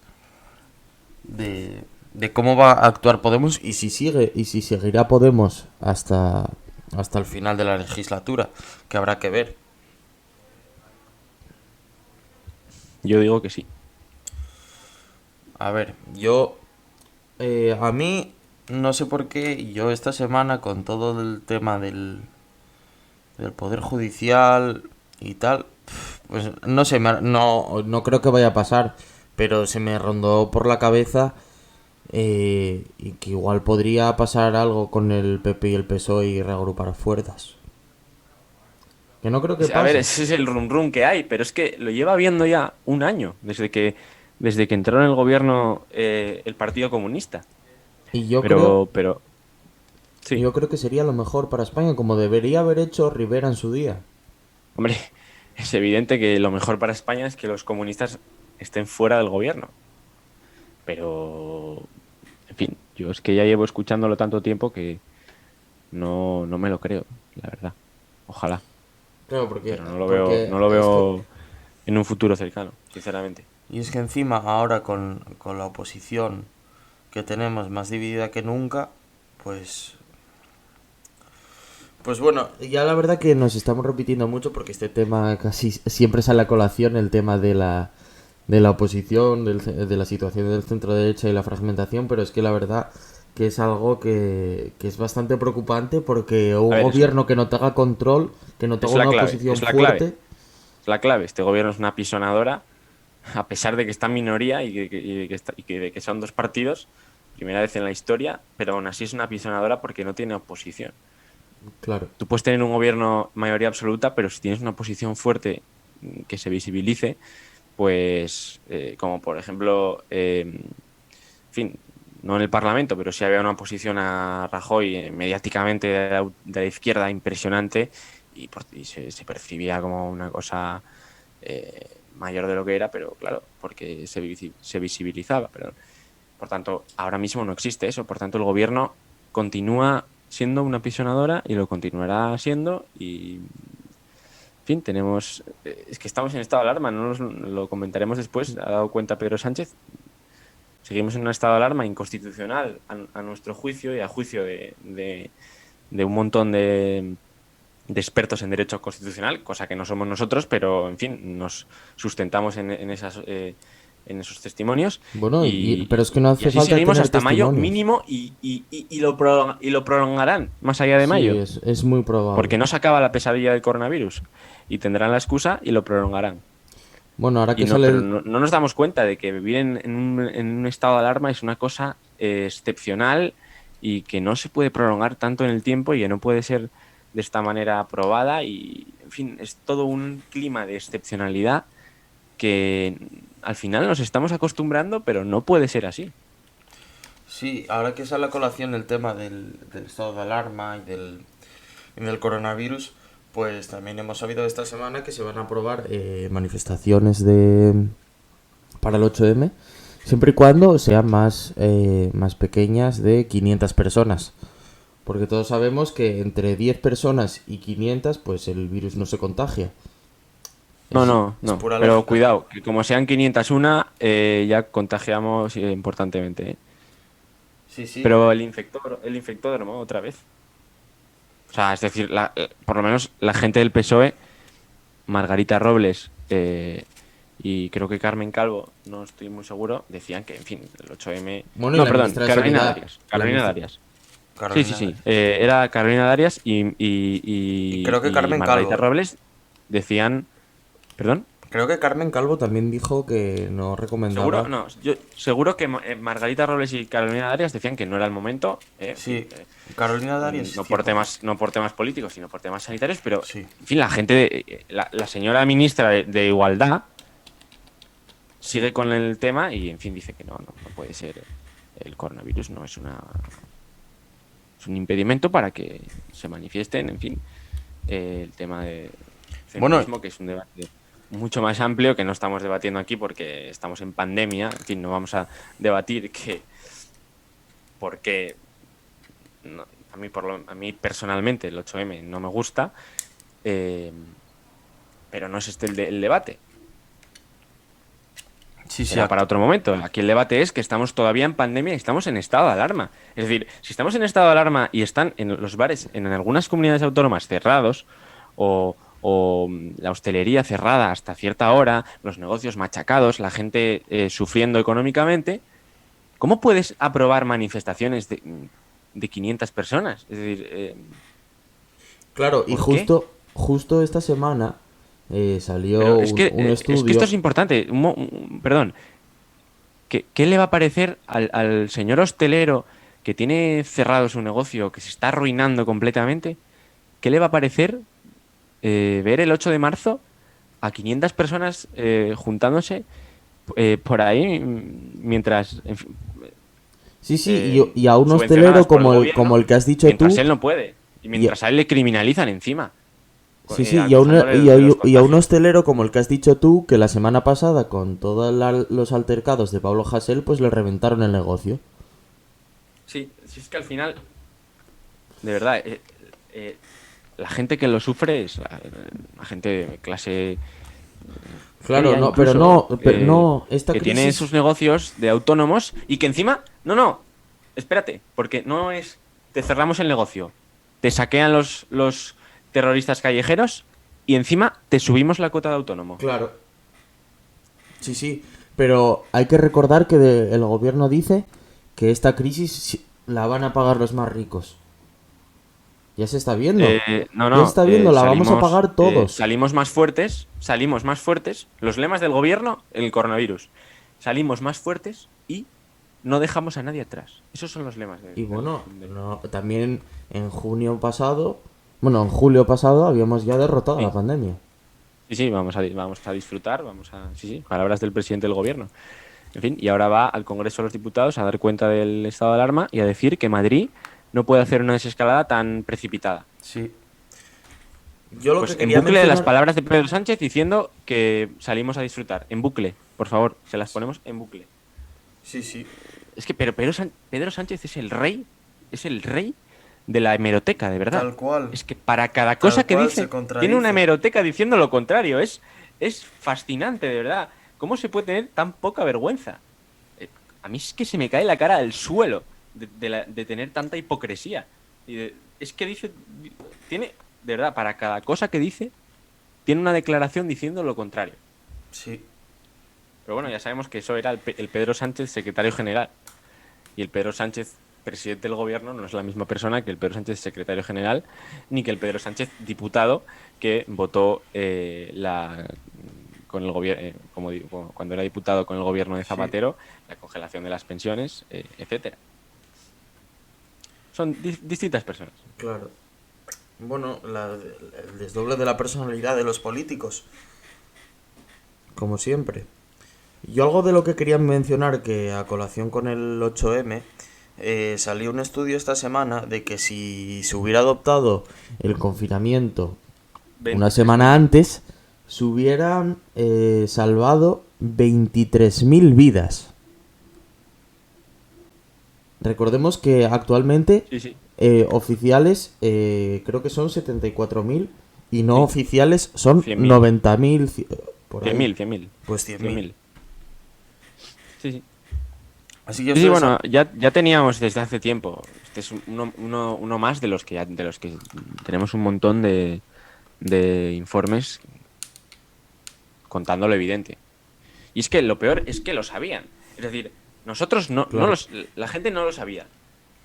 de cómo va a actuar Podemos y si seguirá Podemos hasta el final de la legislatura, que habrá que ver. Yo digo que sí. A ver, a mí, no sé por qué, yo esta semana con todo el tema del Poder Judicial y tal, pues no sé, no creo que vaya a pasar, pero se me rondó por la cabeza y que igual podría pasar algo con el PP y el PSOE y reagrupar fuerzas. Que no creo que A ver, pase. ese es el rum rum que hay, pero es que lo lleva viendo ya un año, desde que entró en el gobierno el Partido Comunista. Y yo creo, Pero, sí, yo creo que sería lo mejor para España, como debería haber hecho Rivera en su día. hombre, es evidente que lo mejor para España es que los comunistas estén fuera del gobierno. Pero, en fin, yo es que ya llevo escuchándolo tanto tiempo que no me lo creo, la verdad. Ojalá, Claro, porque, pero no lo veo, porque no lo es que veo en un futuro cercano, sinceramente. Y es que encima ahora con la oposición que tenemos más dividida que nunca, pues pues bueno, ya la verdad que nos estamos repitiendo mucho porque este tema casi siempre sale a colación, el tema de la oposición, de la situación del centro derecha y la fragmentación, pero es que la verdad que es algo que es bastante preocupante porque A un ver, gobierno que no tenga control, que no tenga es la una clave, oposición es la clave, fuerte, es la clave. Este gobierno es una pisonadora, a pesar de que está en minoría y de que son dos partidos, primera vez en la historia, pero aún así es una pisonadora porque no tiene oposición. claro. Tú puedes tener un gobierno mayoría absoluta, pero si tienes una oposición fuerte que se visibilice, pues como por ejemplo, en fin, no en el Parlamento, pero sí había una oposición a Rajoy mediáticamente de la izquierda impresionante y se percibía como una cosa mayor de lo que era, pero claro, porque se visibilizaba. Pero, por tanto, ahora mismo no existe eso. Por tanto, el gobierno continúa siendo una apisonadora y lo continuará siendo. Y, en fin, es que estamos en estado de alarma, no lo comentaremos después. Ha dado cuenta Pedro Sánchez. Seguimos en un estado de alarma inconstitucional a nuestro juicio y a juicio de un montón de expertos en derecho constitucional, cosa que no somos nosotros, pero en fin, nos sustentamos en esos testimonios Bueno, pero y, es que no y hace así falta seguimos tener hasta mayo testimonios. mínimo y lo prolongarán más allá de Sí, mayo, es muy probable. porque no se acaba la pesadilla del coronavirus y tendrán la excusa y lo prolongarán. Bueno, ahora Y que no, sale pero el... no nos damos cuenta de que vivir en un estado de alarma es una cosa excepcional y que no se puede prolongar tanto en el tiempo y que no puede ser de esta manera aprobada y, en fin, es todo un clima de excepcionalidad que al final nos estamos acostumbrando, pero no puede ser así. Sí, ahora que sale a colación el tema del estado de alarma y del coronavirus, pues también hemos sabido esta semana que se van a aprobar manifestaciones para el 8M, siempre y cuando sean más pequeñas de 500 personas. Porque todos sabemos que entre 10 personas y 500, pues el virus no se contagia. No, Es, no, es no. pura Pero lógica. cuidado, que como sean 501, ya contagiamos importantemente, ¿eh? Sí, sí. Pero el infectódromo, otra vez. O sea, es decir, por lo menos la gente del PSOE, Margarita Robles y creo que Carmen Calvo, no estoy muy seguro, decían que, en fin, el 8M. Bueno, y No, la perdón, ministra de Carolina Sanidad, Darias. la Carolina ministra Darias. Sí, sí, Carolina sí. Darias. Era Carolina Darias Y creo que y Carmen Margarita Calvo, ¿eh? Robles decían. ¿Perdón? Creo que Carmen Calvo también dijo que no Seguro, recomendaba. no, yo seguro que Margarita Robles y Carolina Darias decían que no era el momento, en fin, Sí, Carolina Darias no por 100%. temas, no por temas políticos, sino por temas sanitarios, pero Sí. en fin, la gente, la señora ministra de Igualdad sigue con el tema y en fin dice que no puede ser el coronavirus no es es un impedimento para que se manifiesten, en fin, el tema de feminismo, que es un debate mucho más amplio que no estamos debatiendo aquí porque estamos en pandemia. En fin, no vamos a debatir que porque a mí personalmente el 8M no me gusta, pero no es este el debate. Sí, Será para otro momento. Aquí el debate es que estamos todavía en pandemia y estamos en estado de alarma. Es decir, si estamos en estado de alarma y están en los bares en algunas comunidades autónomas cerrados o la hostelería cerrada hasta cierta hora, los negocios machacados, la gente sufriendo económicamente, ¿cómo puedes aprobar manifestaciones de 500 personas? Es decir, claro, y justo esta semana salió un estudio. Es que esto es importante. Perdón. ¿Qué le va a parecer al señor hostelero que tiene cerrado su negocio, que se está arruinando completamente? ¿Qué le va a parecer ver el 8 de marzo a 500 personas juntándose por ahí mientras... Sí, y a un hostelero como el que has dicho mientras tú... él no puede. Y mientras a él le criminalizan encima. Sí, y a un hostelero como el que has dicho tú, que la semana pasada con todos los altercados de Pablo Hasél, pues le reventaron el negocio. Sí, es que al final, de verdad, la gente que lo sufre es la gente de clase... Claro, media, pero no, esta que crisis... tiene sus negocios de autónomos y que encima... No, espérate, porque no es... Te cerramos el negocio, te saquean los terroristas callejeros y encima te subimos la cuota de autónomo. Claro. Sí, pero hay que recordar que el gobierno dice que esta crisis la van a pagar los más ricos. Ya se está viendo. No, ya se está viendo, la vamos a pagar todos. Salimos más fuertes. Los lemas del gobierno, el coronavirus. Salimos más fuertes y no dejamos a nadie atrás. Esos son los lemas. Y bueno, también en julio pasado habíamos ya derrotado la pandemia. Sí, vamos a disfrutar, palabras del presidente del gobierno. En fin, y ahora va al Congreso de los Diputados a dar cuenta del estado de alarma y a decir que Madrid no puede hacer una desescalada tan precipitada. Sí. Pues en bucle las palabras de Pedro Sánchez diciendo que salimos a disfrutar. En bucle, por favor, se las ponemos en bucle. Sí. Es que Pedro Sánchez es el rey de la hemeroteca, de verdad. Tal cual. Es que para cada cosa que dice tiene una hemeroteca diciendo lo contrario. Es fascinante, de verdad. ¿Cómo se puede tener tan poca vergüenza? A mí es que se me cae la cara al suelo de tener tanta hipocresía. Es que tiene, de verdad, para cada cosa que dice, tiene una declaración diciendo lo contrario. Sí. Pero bueno, ya sabemos que eso era el Pedro Sánchez, secretario general. Y el Pedro Sánchez, presidente del gobierno, no es la misma persona que el Pedro Sánchez, secretario general, ni que el Pedro Sánchez, diputado, que votó con el gobierno, cuando era diputado con el gobierno de Zapatero, la congelación de las pensiones, etcétera. Son distintas personas. Claro. Bueno, el desdoble de la personalidad de los políticos. Como siempre. Y algo de lo que quería mencionar, que a colación con el 8M, salió un estudio esta semana de que si se hubiera adoptado el confinamiento una semana antes, se hubieran salvado 23.000 vidas. Recordemos que actualmente oficiales creo que son 74.000 y no oficiales son 90.000. 100.000. Pues 100.000. Sí. Así que bueno, ya teníamos desde hace tiempo. Este es uno más de los que tenemos un montón de informes contando lo evidente. Y es que lo peor es que lo sabían. Es decir, nosotros la gente no lo sabía.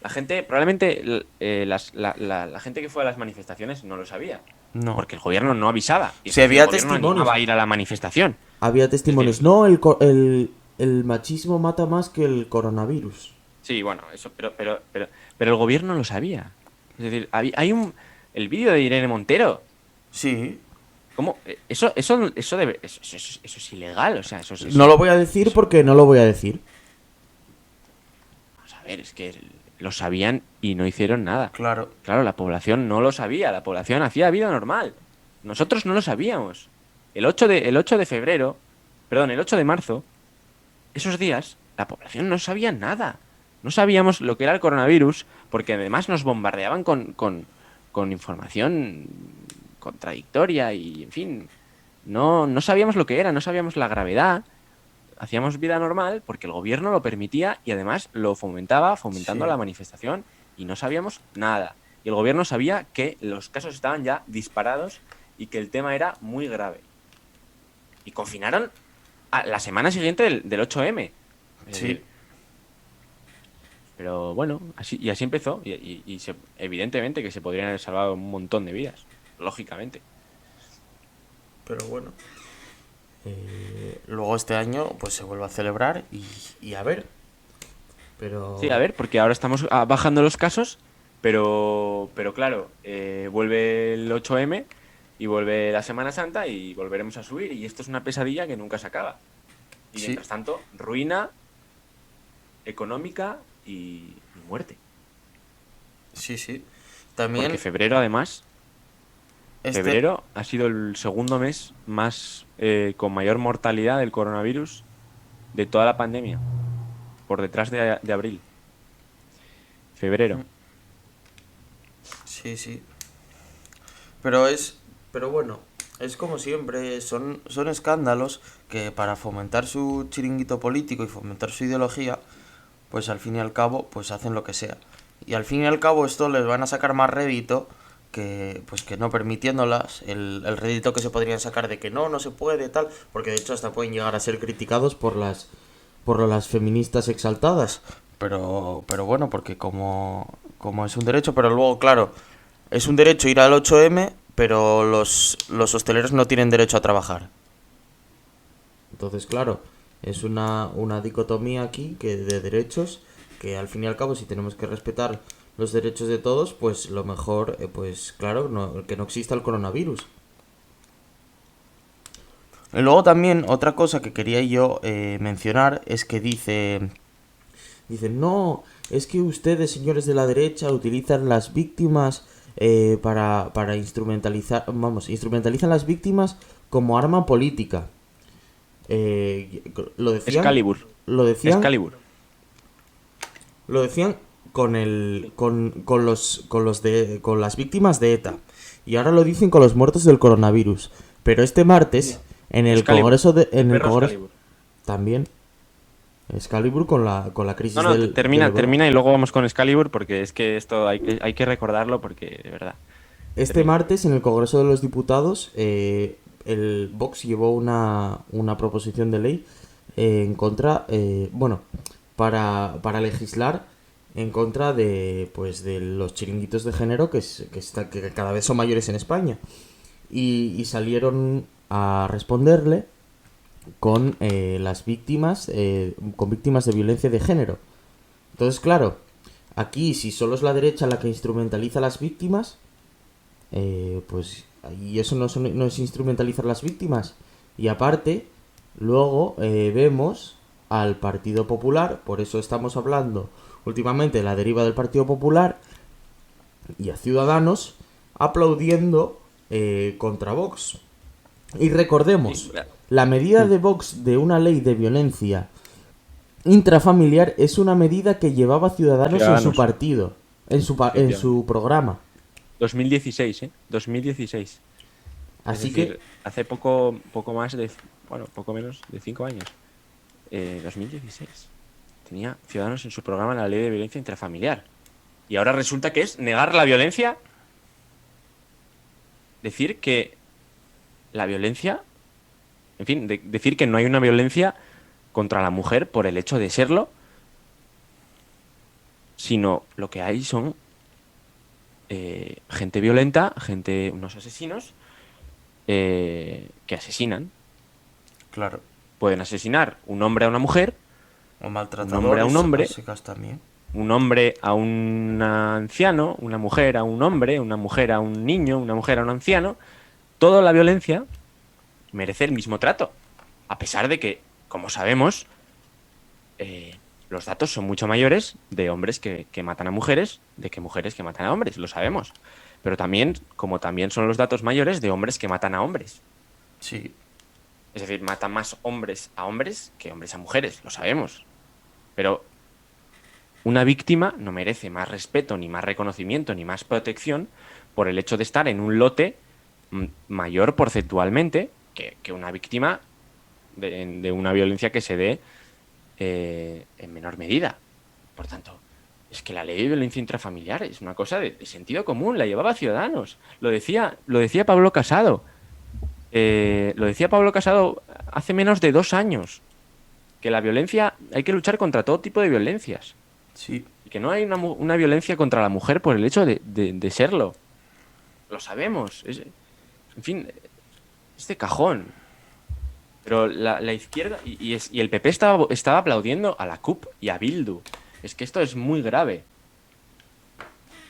La gente, probablemente la gente que fue a las manifestaciones no lo sabía. No. Porque el gobierno no avisaba. Y si había el gobierno testimonios. no va a ir a la manifestación. Había testimonios. No, el machismo mata más que el coronavirus. Sí, bueno, eso, pero el gobierno lo sabía. Es decir, hay el vídeo de Irene Montero. Sí. ¿Cómo? Eso es ilegal, o sea, eso no lo voy a decir porque no lo voy a decir. ver, es que lo sabían y no hicieron nada. Claro. Claro, la población no lo sabía, la población hacía vida normal. Nosotros no lo sabíamos. El 8 de febrero, perdón, el 8 de marzo, esos días, la población no sabía nada. No sabíamos lo que era el coronavirus, porque además nos bombardeaban con información contradictoria y, en fin, no sabíamos lo que era, no sabíamos la gravedad. Hacíamos vida normal porque el gobierno lo permitía y además lo fomentaba, fomentando Sí. la manifestación, y no sabíamos nada. Y el gobierno sabía que los casos estaban ya disparados y que el tema era muy grave. Y confinaron a la semana siguiente del 8M. Es Sí. decir, pero bueno, así empezó. Evidentemente que se podrían haber salvado un montón de vidas, lógicamente. Pero bueno. Luego este año pues se vuelve a celebrar y a ver. Pero... Sí, a ver, porque ahora estamos bajando los casos, pero claro, vuelve el 8M y vuelve la Semana Santa y volveremos a subir. Y esto es una pesadilla que nunca se acaba. Y Sí. mientras tanto, ruina económica y muerte. Sí, sí. Porque También febrero, además, este... febrero ha sido el segundo mes más con mayor mortalidad del coronavirus de toda la pandemia, por detrás de abril. Febrero. Sí, sí. Pero es... Pero bueno, es como siempre, son escándalos que para fomentar su chiringuito político y fomentar su ideología, pues al fin y al cabo, pues hacen lo que sea. Y al fin y al cabo esto les van a sacar más rédito que pues que no permitiéndolas el rédito que se podrían sacar de que no se puede tal, porque de hecho hasta pueden llegar a ser criticados por las feministas exaltadas, pero bueno, porque como es un derecho, pero luego claro, es un derecho ir al 8M, pero los hosteleros no tienen derecho a trabajar. Entonces, claro, es una dicotomía aquí que de derechos que al fin y al cabo si tenemos que respetar los derechos de todos, pues lo mejor, pues claro, que no exista el coronavirus. Y luego también otra cosa que quería yo mencionar es que dicen, no, es que ustedes, señores de la derecha, utilizan las víctimas para instrumentalizan las víctimas como arma política. Lo decían, Excalibur. lo decían, Excalibur. lo decían con las víctimas de ETA y ahora lo dicen con los muertos del coronavirus. Pero este martes en el Excalibur. En el Perro Congreso Excalibur. también Excalibur con la crisis No, del termina y luego vamos con Excalibur porque es que esto hay que recordarlo porque, de verdad. Este Termina. martes en el Congreso de los Diputados el Vox llevó una proposición de ley en contra, para legislar en contra de los chiringuitos de género que cada vez son mayores en España. Y salieron a responderle con las víctimas, con víctimas de violencia de género. Entonces, claro, aquí si solo es la derecha la que instrumentaliza a las víctimas, y eso no es instrumentalizar las víctimas. Y aparte, luego vemos al Partido Popular, por eso estamos hablando últimamente de la deriva del Partido Popular, y a Ciudadanos aplaudiendo contra Vox. Y recordemos, Sí, la medida de Vox de una ley de violencia intrafamiliar es una medida que llevaba Ciudadanos en su partido, en su programa. 2016, ¿eh? 2016. Así Es decir, hace poco menos de 5 años. 2016. Tenía Ciudadanos en su programa la ley de violencia intrafamiliar. Y ahora resulta que es negar la violencia. Decir que la violencia... En fin, decir que no hay una violencia contra la mujer por el hecho de serlo, sino lo que hay son gente violenta, unos asesinos que asesinan. Claro. Pueden asesinar un hombre a una mujer, O un hombre a un hombre, también. un hombre a un anciano, una mujer a un hombre, una mujer a un niño, una mujer a un anciano. Toda la violencia merece el mismo trato, a pesar de que, como sabemos, los datos son mucho mayores de hombres que matan a mujeres de que mujeres que matan a hombres, lo sabemos. Pero también, como también son los datos mayores de hombres que matan a hombres. Sí, Es decir, matan más hombres a hombres que hombres a mujeres, lo sabemos. Pero una víctima no merece más respeto, ni más reconocimiento, ni más protección por el hecho de estar en un lote mayor porcentualmente que una víctima de una violencia que se dé en menor medida. Por tanto, es que la ley de violencia intrafamiliar es una cosa de sentido común, la llevaba Ciudadanos. Lo decía Pablo Casado. Lo decía Pablo Casado hace menos de 2 años, que la violencia, hay que luchar contra todo tipo de violencias. sí, Y que no hay una violencia contra la mujer por el hecho de serlo. Lo sabemos. En fin, es de cajón. Pero la izquierda y el PP estaba aplaudiendo a la CUP y a Bildu. Es que esto es muy grave.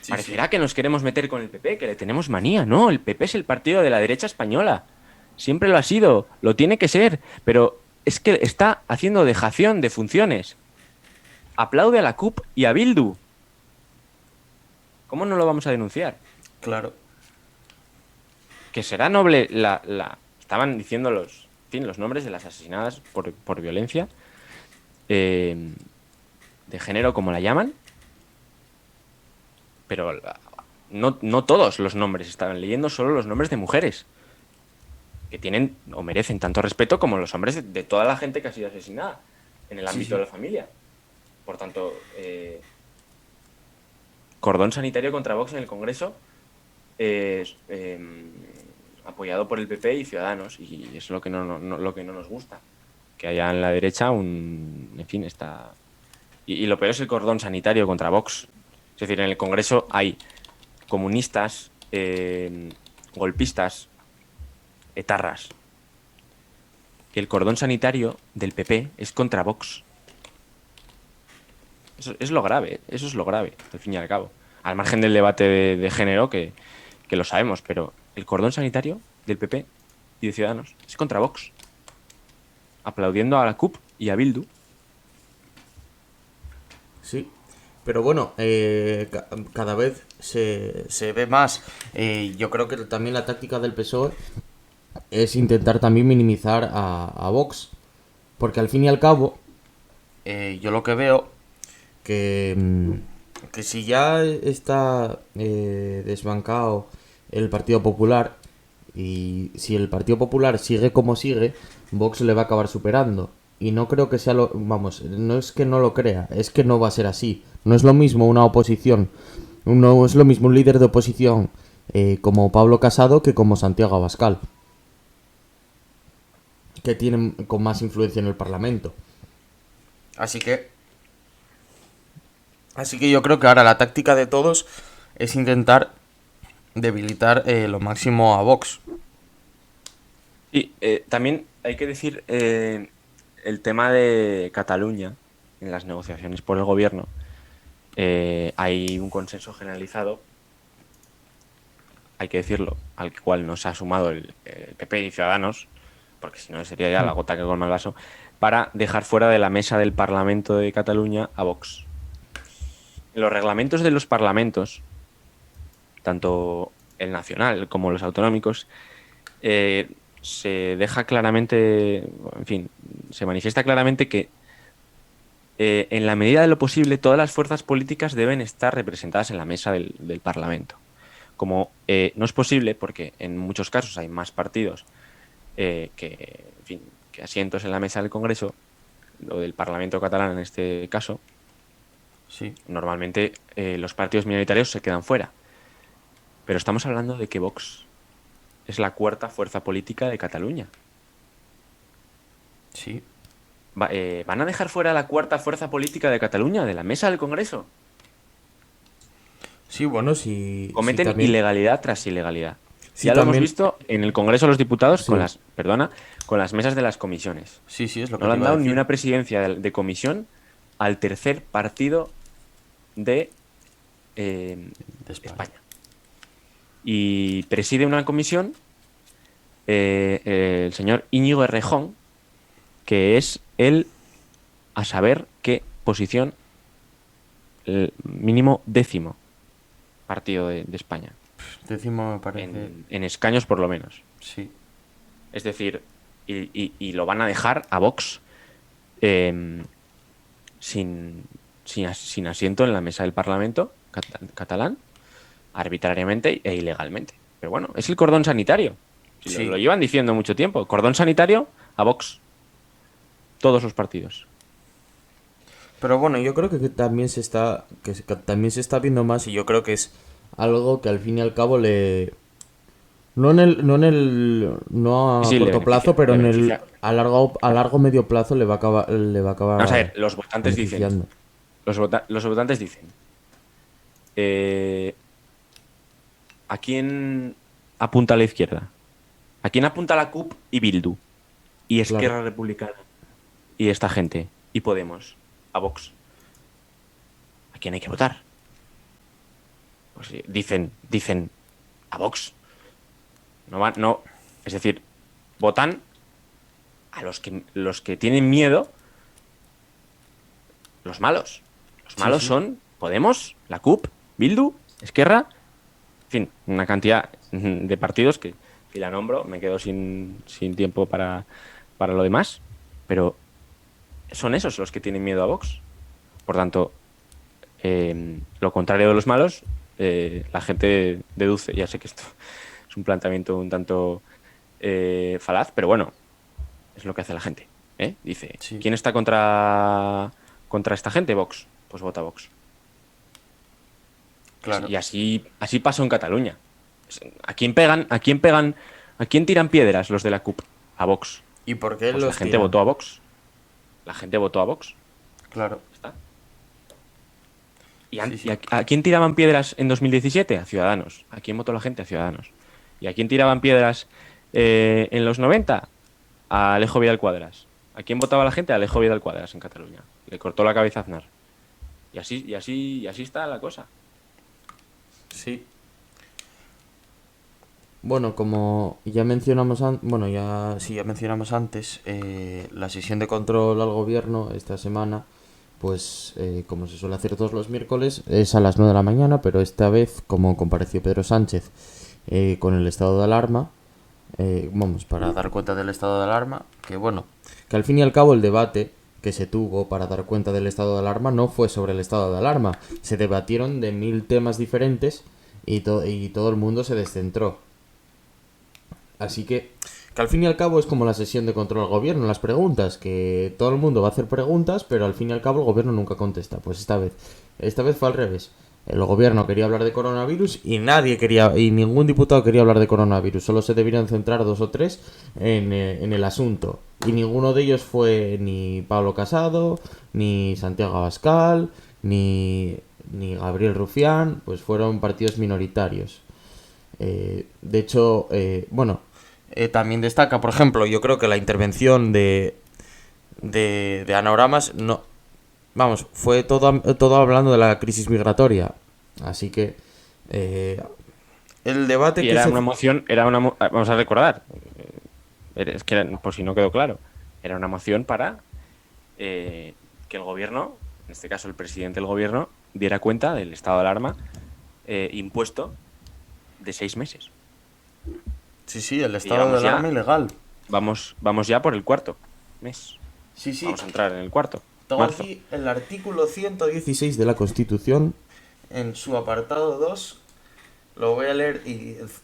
sí, Parecerá que nos queremos meter con el PP, que le tenemos manía. No, el PP es el partido de la derecha española. Siempre lo ha sido, lo tiene que ser. Pero es que está haciendo dejación de funciones. Aplaude a la CUP y a Bildu. ¿Cómo no lo vamos a denunciar? claro. Que será noble estaban diciendo los nombres de las asesinadas por violencia de género, como la llaman, pero no todos los nombres, estaban leyendo solo los nombres de mujeres, que tienen o merecen tanto respeto como los hombres de toda la gente que ha sido asesinada en el Sí, ámbito sí. de la familia. Por tanto, cordón sanitario contra Vox en el Congreso, apoyado por el PP y Ciudadanos, y es lo que lo que no nos gusta. Que haya en la derecha en fin, y lo peor es el cordón sanitario contra Vox. Es decir, en el Congreso hay comunistas, golpistas, etarras. Que el cordón sanitario del PP es contra Vox. Eso es lo grave, eso es lo grave, al fin y al cabo. Al margen del debate de género, que lo sabemos, pero el cordón sanitario del PP y de Ciudadanos es contra Vox. Aplaudiendo a la CUP y a Bildu. Sí, pero bueno, cada vez se ve más. Yo creo que también la táctica del PSOE es intentar también minimizar a Vox. Porque al fin y al cabo, yo lo que veo que si ya está desbancado el Partido Popular y si el Partido Popular sigue como sigue, Vox le va a acabar superando. Y no creo que sea vamos, no es que no lo crea, es que no va a ser así. No es lo mismo una oposición, no es lo mismo un líder de oposición como Pablo Casado que como Santiago Abascal, que tienen con más influencia en el Parlamento. Así que yo creo que ahora la táctica de todos es intentar debilitar lo máximo a Vox. Y también hay que decir el tema de Cataluña en las negociaciones por el gobierno. Hay un consenso generalizado, hay que decirlo, al cual nos ha sumado el PP y Ciudadanos, porque si no sería ya la gota que colma el vaso, para dejar fuera de la mesa del Parlamento de Cataluña a Vox. En los reglamentos de los parlamentos, tanto el nacional como los autonómicos, se deja claramente, en fin, se manifiesta claramente que en la medida de lo posible todas las fuerzas políticas deben estar representadas en la mesa del Parlamento. Como no es posible, porque en muchos casos hay más partidos en fin, que asientos en la mesa del Congreso, o del Parlamento catalán en este caso, Sí. normalmente los partidos minoritarios se quedan fuera. Pero estamos hablando de que Vox es la cuarta fuerza política de Cataluña. Sí. ¿Van a dejar fuera la cuarta fuerza política de Cataluña de la mesa del Congreso? Sí, bueno, sí. Cometen también, ilegalidad tras ilegalidad. sí, Ya lo hemos también, visto en el Congreso de los Diputados Sí. con las mesas de las comisiones. Sí, sí, es lo que No le te han iba a dado ni decir. una presidencia de comisión al tercer partido de De España. España. Y preside una comisión el señor Íñigo Errejón, que es el a saber qué posición, el mínimo 10º partido de España, Décimo me parece. en escaños por lo menos. Sí. Es decir, y lo van a dejar a Vox eh, sin asiento en la mesa del Parlamento catalán, arbitrariamente e ilegalmente. Pero bueno, es el cordón sanitario. Si Sí. lo llevan diciendo mucho tiempo. Cordón sanitario a Vox. Todos los partidos. Pero bueno, yo creo que también que también se está viendo más, y yo creo que es algo que al fin y al cabo le no a Sí, le corto beneficia, plazo, pero le en beneficia. a largo medio plazo le va a Vamos a acabar ver, los votantes dicen. beneficiando. Los votantes dicen. eh, ¿A quién apunta a la izquierda? ¿A quién apunta la CUP y Bildu? Y Esquerra Claro. Republicana. Y esta gente. Y Podemos. A Vox. ¿A quién hay que votar? Pues sí, dicen a Vox. No, es decir, votan a los que tienen miedo, los malos. Los Sí, malos sí. son Podemos, la CUP, Bildu, Esquerra, en fin, una cantidad de partidos que, si la nombro, me quedo sin tiempo para lo demás, pero son esos los que tienen miedo a Vox. Por tanto, lo contrario de los malos, la gente deduce. Ya sé que esto es un planteamiento un tanto falaz, pero bueno, es lo que hace la gente. Dice, Sí. ¿quién está contra esta gente? Vox. Pues vota Vox. Claro. Y así pasó en Cataluña. ¿A quién pegan? ¿A quién pegan? ¿A quién tiran piedras los de la CUP? A Vox. ¿Y por qué Pues la los gente tiran? votó a Vox. La gente votó a Vox. Claro. ¿Está? Sí, sí. ¿A quién tiraban piedras en 2017? A Ciudadanos. ¿A quién votó la gente? A Ciudadanos. ¿Y a quién tiraban piedras en los 90? A Alejo Vidal Cuadras. ¿A quién votaba la gente? A Alejo Vidal Cuadras en Cataluña. Le cortó la cabeza a Aznar. Y así está la cosa. Sí. Bueno, como ya mencionamos ya mencionamos antes, la sesión de control al gobierno esta semana, pues como se suele hacer todos los miércoles, es a las 9 de la mañana, pero esta vez, como compareció Pedro Sánchez con el estado de alarma, para dar cuenta del estado de alarma, que al fin y al cabo el debate que se tuvo para dar cuenta del estado de alarma no fue sobre el estado de alarma, se debatieron de 1000 temas diferentes y todo el mundo se descentró. Así que al fin y al cabo es como la sesión de control al gobierno, las preguntas, que todo el mundo va a hacer preguntas, pero al fin y al cabo el gobierno nunca contesta. Pues esta vez fue al revés. El gobierno quería hablar de coronavirus y ningún diputado quería hablar de coronavirus. Solo se debieron centrar 2 o 3 en el asunto. Y ninguno de ellos fue ni Pablo Casado, ni Santiago Abascal, ni Gabriel Rufián, pues fueron partidos minoritarios. De hecho, también destaca, por ejemplo, yo creo que la intervención de Anoramas no, fue todo hablando de la crisis migratoria. Así que el debate Y que era se... una moción, vamos a recordar, es que por si no quedó claro, era una moción para que el gobierno, en este caso el presidente del gobierno, diera cuenta del estado de alarma impuesto de 6 meses. Sí, el Y estado de vamos alarma ya, ilegal. vamos ya por el cuarto mes. Sí. Vamos a entrar en el cuarto. Tengo Marzo. aquí el artículo 116 de la Constitución, en su apartado 2, lo voy a leer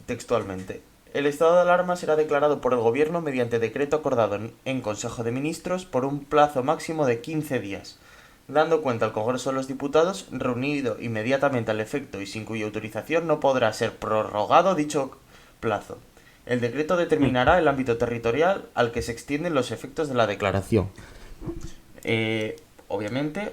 textualmente. El estado de alarma será declarado por el Gobierno mediante decreto acordado en Consejo de Ministros por un plazo máximo de 15 días, dando cuenta al Congreso de los Diputados, reunido inmediatamente al efecto y sin cuya autorización no podrá ser prorrogado dicho plazo. El decreto determinará el ámbito territorial al que se extienden los efectos de la declaración. Obviamente,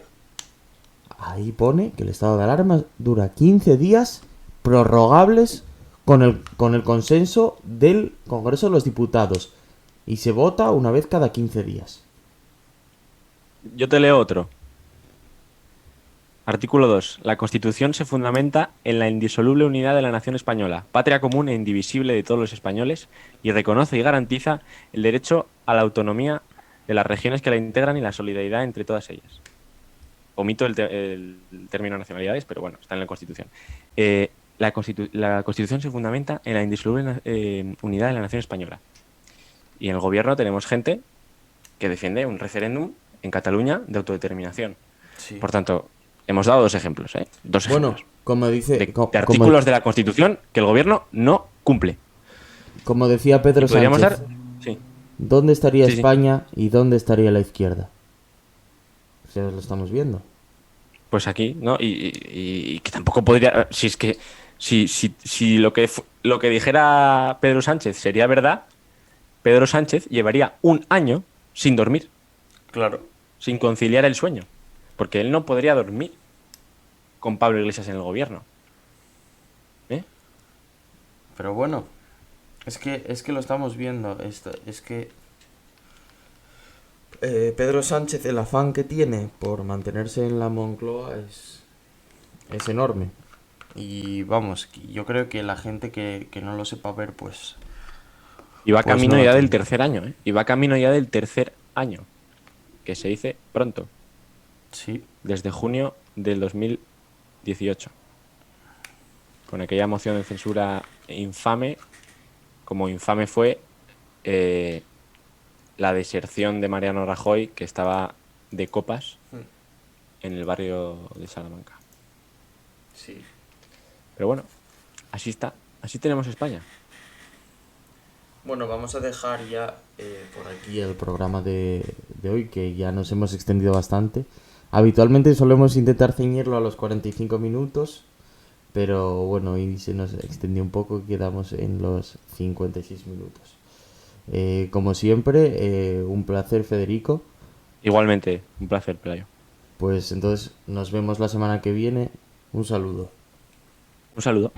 ahí pone que el estado de alarma dura 15 días prorrogables con el consenso del Congreso de los Diputados y se vota una vez cada 15 días. Yo te leo otro. Artículo 2. La Constitución se fundamenta en la indisoluble unidad de la nación española, patria común e indivisible de todos los españoles, y reconoce y garantiza el derecho a la autonomía de las regiones que la integran y la solidaridad entre todas ellas. omito el término nacionalidades, pero bueno, está en la Constitución. La Constitución se fundamenta en la indisoluble unidad de la nación española. Y en el gobierno tenemos gente que defiende un referéndum en Cataluña de autodeterminación. Sí. Por tanto, hemos dado dos ejemplos, ¿eh? Dos Bueno, ejemplos. como dice, De artículos de la Constitución que el gobierno no cumple. como decía Pedro Y podríamos Sánchez, dar... Sí. ¿dónde estaría Sí, sí. España y dónde estaría la izquierda? O sea, lo estamos viendo. Pues aquí, ¿no? Y que tampoco podría... Si es que... Si lo que dijera Pedro Sánchez sería verdad, Pedro Sánchez llevaría un año sin dormir, Claro. sin conciliar el sueño. Porque él no podría dormir con Pablo Iglesias en el gobierno. ¿Eh? Pero bueno, es que lo estamos viendo. Es que Pedro Sánchez, el afán que tiene por mantenerse en la Moncloa es enorme. Y vamos, yo creo que la gente que no lo sepa ver, pues Y va Pues camino no lo ya del entiendo. tercer año, ¿eh? Y va camino ya del tercer año. Que se dice pronto. sí, Desde junio del 2018. Con aquella moción de censura infame, como infame fue la deserción de Mariano Rajoy, que estaba de copas en el barrio de Salamanca. sí. Pero bueno, así está. Así tenemos España. Bueno, vamos a dejar ya por aquí el programa de hoy, que ya nos hemos extendido bastante. Habitualmente solemos intentar ceñirlo a los 45 minutos, pero bueno, hoy se nos extendió un poco y quedamos en los 56 minutos. Como siempre, un placer, Federico. Igualmente, un placer, Pelayo. Pues entonces nos vemos la semana que viene. Un saludo. Un saludo.